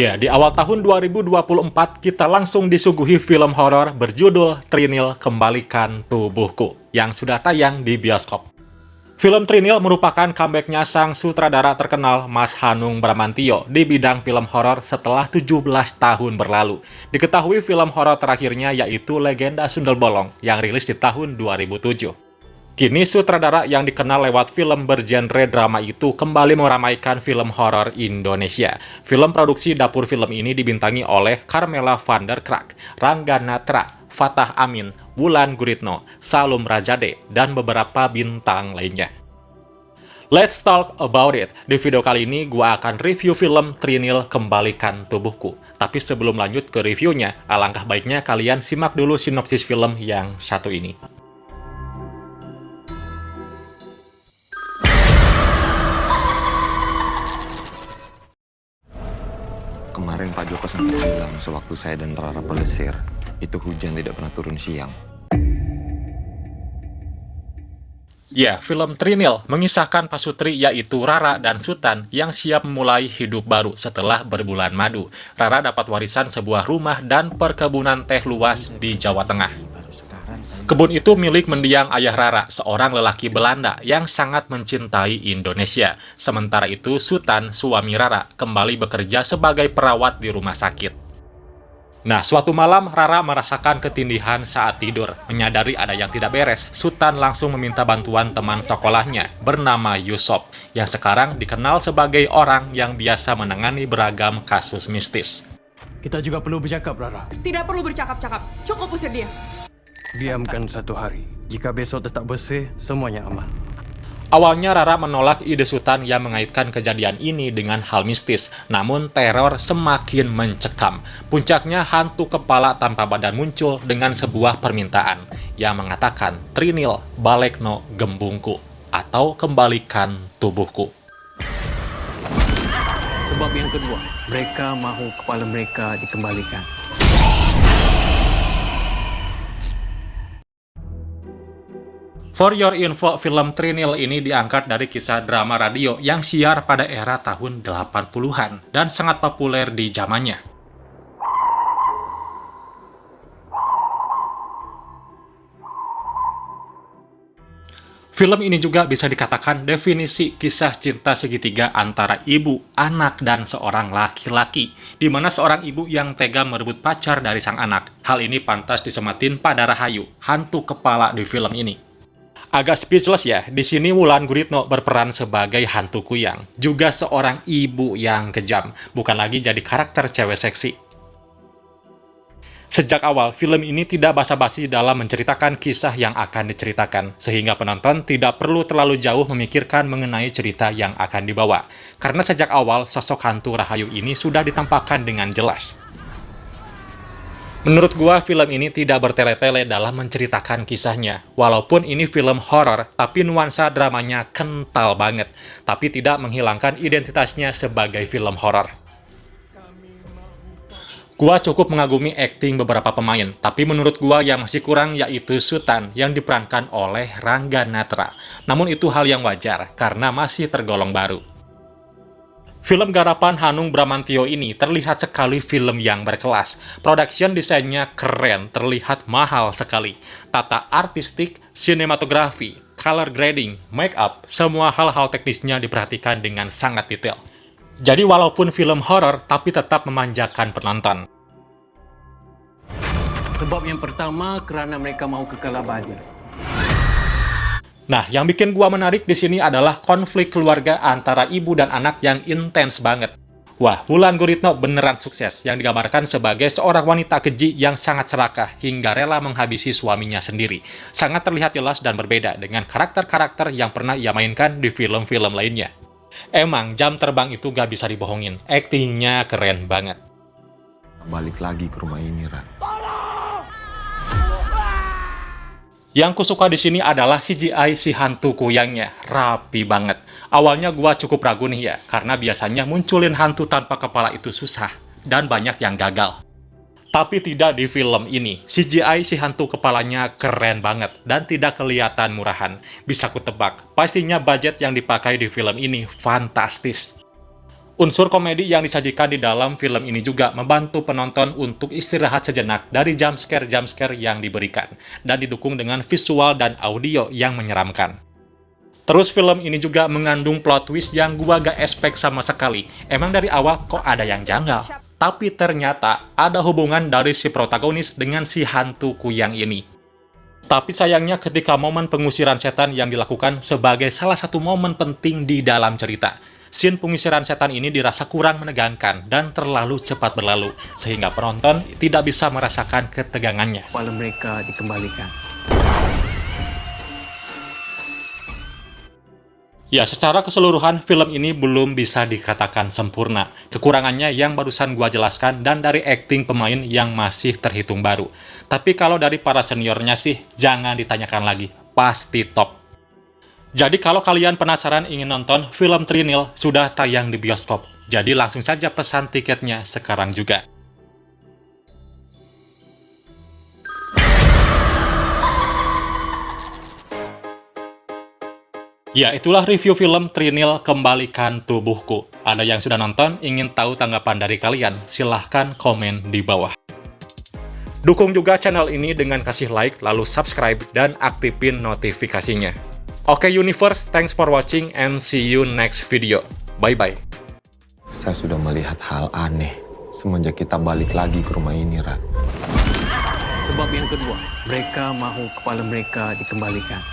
Ya, di awal tahun 2024 kita langsung disuguhi film horor berjudul Trinil Kembalikan Tubuhku yang sudah tayang di bioskop. Film Trinil merupakan comeback-nya sang sutradara terkenal Mas Hanung Bramantyo di bidang film horor setelah 17 tahun berlalu. Diketahui film horor terakhirnya yaitu Legenda Sundel Bolong yang rilis di tahun 2007. Kini sutradara yang dikenal lewat film bergenre drama itu kembali meramaikan film horor Indonesia. Film produksi dapur film ini dibintangi oleh Carmela van der Kraak, Rangga Natra, Fatah Amin, Wulan Guritno, Salum Rajade, dan beberapa bintang lainnya. Let's talk about it. Di video kali ini gua akan review film Trinil Kembalikan Tubuhku. Tapi sebelum lanjut ke reviewnya, alangkah baiknya kalian simak dulu sinopsis film yang satu ini. Kemarin Pak Joko sempat bilang sewaktu saya dan Rara pelesir, itu hujan tidak pernah turun siang. Ya, film Trinil mengisahkan pasutri yaitu Rara dan Sutan yang siap memulai hidup baru setelah berbulan madu. Rara dapat warisan sebuah rumah dan perkebunan teh luas di Jawa Tengah. Kebun itu milik mendiang ayah Rara, seorang lelaki Belanda yang sangat mencintai Indonesia. Sementara itu, Sutan, suami Rara, kembali bekerja sebagai perawat di rumah sakit. Nah, suatu malam Rara merasakan ketindihan saat tidur. Menyadari ada yang tidak beres, Sutan langsung meminta bantuan teman sekolahnya bernama Yusop, yang sekarang dikenal sebagai orang yang biasa menangani beragam kasus mistis. Kita juga perlu bercakap, Rara. Tidak perlu bercakap-cakap, cukup usir dia. Diamkan satu hari. Jika besok tetap bersih, semuanya aman. Awalnya Rara menolak ide Sutan yang mengaitkan kejadian ini dengan hal mistis, namun teror semakin mencekam. Puncaknya hantu kepala tanpa badan muncul dengan sebuah permintaan yang mengatakan Trinil balekno gembungku atau kembalikan tubuhku. Sebab yang kedua, mereka mahu kepala mereka dikembalikan. For your info, film Trinil ini diangkat dari kisah drama radio yang siar pada era tahun 80-an dan sangat populer di zamannya. Film ini juga bisa dikatakan definisi kisah cinta segitiga antara ibu, anak, dan seorang laki-laki, di mana seorang ibu yang tega merebut pacar dari sang anak. Hal ini pantas disematin pada Rahayu, hantu kepala di film ini. Agak speechless ya, di sini Wulan Guritno berperan sebagai hantu kuyang, juga seorang ibu yang kejam, bukan lagi jadi karakter cewek seksi. Sejak awal, film ini tidak basa-basi dalam menceritakan kisah yang akan diceritakan, sehingga penonton tidak perlu terlalu jauh memikirkan mengenai cerita yang akan dibawa. Karena sejak awal, sosok hantu Rahayu ini sudah ditampakkan dengan jelas. Menurut gua, film ini tidak bertele-tele dalam menceritakan kisahnya. Walaupun ini film horor, tapi nuansa dramanya kental banget. Tapi tidak menghilangkan identitasnya sebagai film horor. Gua cukup mengagumi akting beberapa pemain, tapi menurut gua yang masih kurang yaitu Sutan yang diperankan oleh Rangga Natra. Namun itu hal yang wajar, karena masih tergolong baru. Film garapan Hanung Bramantyo ini terlihat sekali film yang berkelas. Production desainnya keren, terlihat mahal sekali. Tata artistik, sinematografi, color grading, make up, semua hal-hal teknisnya diperhatikan dengan sangat detail. Jadi walaupun film horor, tapi tetap memanjakan penonton. Sebab yang pertama, kerana mereka mahu kekal abadi. Nah, yang bikin gua menarik di sini adalah konflik keluarga antara ibu dan anak yang intens banget. Wah, Wulan Guritno beneran sukses, yang digambarkan sebagai seorang wanita keji yang sangat serakah hingga rela menghabisi suaminya sendiri. Sangat terlihat jelas dan berbeda dengan karakter-karakter yang pernah ia mainkan di film-film lainnya. Emang, jam terbang itu gak bisa dibohongin, aktingnya keren banget. Balik lagi ke rumah ini, Ran. Yang kusuka di sini adalah CGI si hantu kuyangnya, rapi banget. Awalnya gua cukup ragu nih ya, karena biasanya munculin hantu tanpa kepala itu susah, dan banyak yang gagal. Tapi tidak di film ini, CGI si hantu kepalanya keren banget, dan tidak kelihatan murahan. Bisa kutebak, pastinya budget yang dipakai di film ini fantastis. Unsur komedi yang disajikan di dalam film ini juga membantu penonton untuk istirahat sejenak dari jumpscare-jumpscare yang diberikan, dan didukung dengan visual dan audio yang menyeramkan. Terus film ini juga mengandung plot twist yang gua gak expect sama sekali. Emang dari awal kok ada yang janggal? Tapi ternyata ada hubungan dari si protagonis dengan si hantu kuyang ini. Tapi sayangnya ketika momen pengusiran setan yang dilakukan sebagai salah satu momen penting di dalam cerita, scene pengusiran setan ini dirasa kurang menegangkan dan terlalu cepat berlalu, sehingga penonton tidak bisa merasakan ketegangannya. Kepala mereka dikembalikan. Ya, secara keseluruhan film ini belum bisa dikatakan sempurna. Kekurangannya yang barusan gua jelaskan dan dari akting pemain yang masih terhitung baru. Tapi kalau dari para seniornya sih, jangan ditanyakan lagi. Pasti top. Jadi kalau kalian penasaran ingin nonton, film Trinil sudah tayang di bioskop. Jadi langsung saja pesan tiketnya sekarang juga. Ya, itulah review film Trinil Kembalikan Tubuhku. Ada yang sudah nonton, ingin tahu tanggapan dari kalian? Silahkan komen di bawah. Dukung juga channel ini dengan kasih like, lalu subscribe, dan aktifin notifikasinya. Oke Universe, thanks for watching and see you next video. Bye-bye. Saya sudah melihat hal aneh semenjak kita balik lagi ke rumah ini, Ra. Sebab yang kedua, mereka mahu kepala mereka dikembalikan.